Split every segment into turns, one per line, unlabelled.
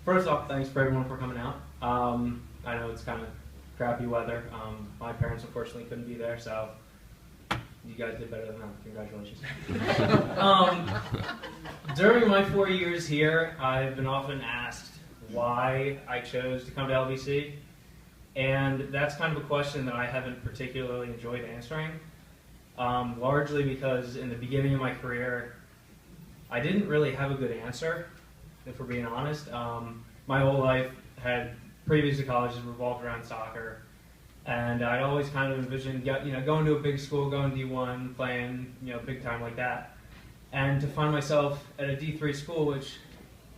First off, thanks for everyone for coming out. I know it's kind of crappy weather. My parents unfortunately couldn't be there, so you guys did better than them. Congratulations. During my 4 years here, I've been often asked why I chose to come to LVC, and that's kind of a question that I haven't particularly enjoyed answering, largely because in the beginning of my career, I didn't really have a good answer, if we're being honest. My whole life had, previous to college, revolved around soccer, and I'd always kind of envisioned, going to a big school, going D1, playing, big time like that, and to find myself at a D3 school, which,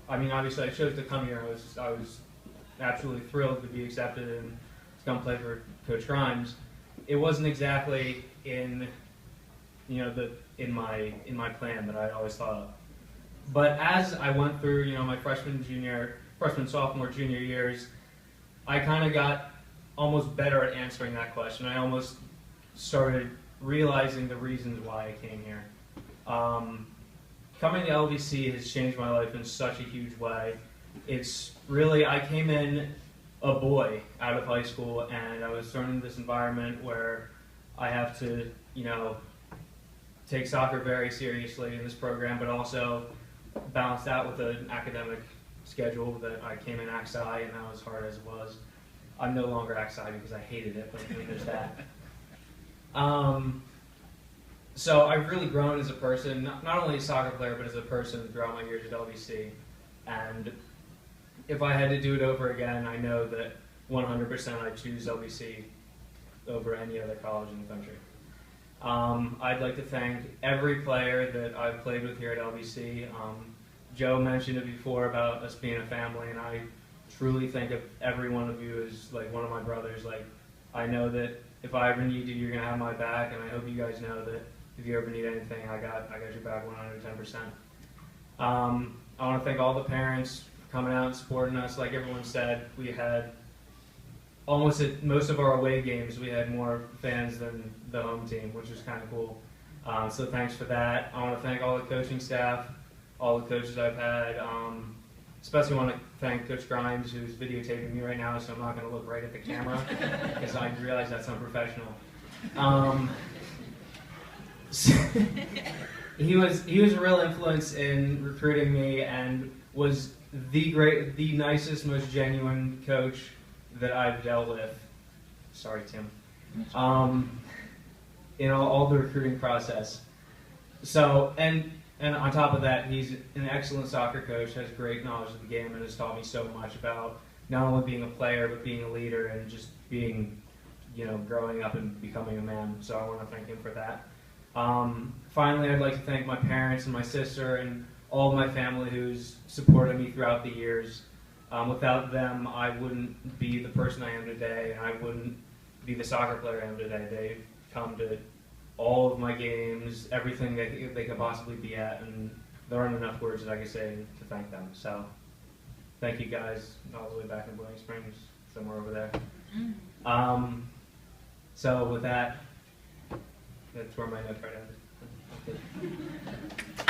I mean, obviously I chose to come here. I was absolutely thrilled to be accepted and to come play for Coach Grimes. It wasn't exactly in, in my plan that I always thought of. But as I went through, my freshman, sophomore, junior years, I kind of got almost better at answering that question. I almost started realizing the reasons why I came here. Coming to LVC has changed my life in such a huge way. It's really, I came in a boy out of high school, and I was thrown into this environment where I have to, take soccer very seriously in this program, but also balanced out with an academic schedule that I came in AXI, and that was hard as it was. I'm no longer AXI because I hated it, but there's that. So I've really grown as a person, not only a soccer player, but as a person throughout my years at LVC. And if I had to do it over again, I know that 100% I'd choose LVC over any other college in the country. I'd like to thank every player that I've played with here at LVC. Joe mentioned it before about us being a family, and I truly think of every one of you as like one of my brothers. Like, I know that if I ever need you, you're gonna have my back, and I hope you guys know that if you ever need anything, I got your back 110%. I want to thank all the parents for coming out and supporting us. Like everyone said, we had almost at most of our away games, we had more fans than the home team, which was kind of cool. So thanks for that. I want to thank all the coaching staff, all the coaches I've had. Especially want to thank Coach Grimes, who's videotaping me right now, so I'm not going to look right at the camera because I realize that's unprofessional. He was a real influence in recruiting me, and was the nicest, most genuine coach that I've dealt with. Sorry, Tim. In all the recruiting process. So, and on top of that, he's an excellent soccer coach, has great knowledge of the game, and has taught me so much about not only being a player, but being a leader and just being, growing up and becoming a man. So I want to thank him for that. Finally, I'd like to thank my parents and my sister and all of my family who's supported me throughout the years. Without them, I wouldn't be the person I am today, and I wouldn't be the soccer player I am today. They've come to all of my games, everything they could possibly be at, and there aren't enough words that I can say to thank them. So, thank you guys all the way back in Bowling Springs, somewhere over there. So with that, that's where my note card ended.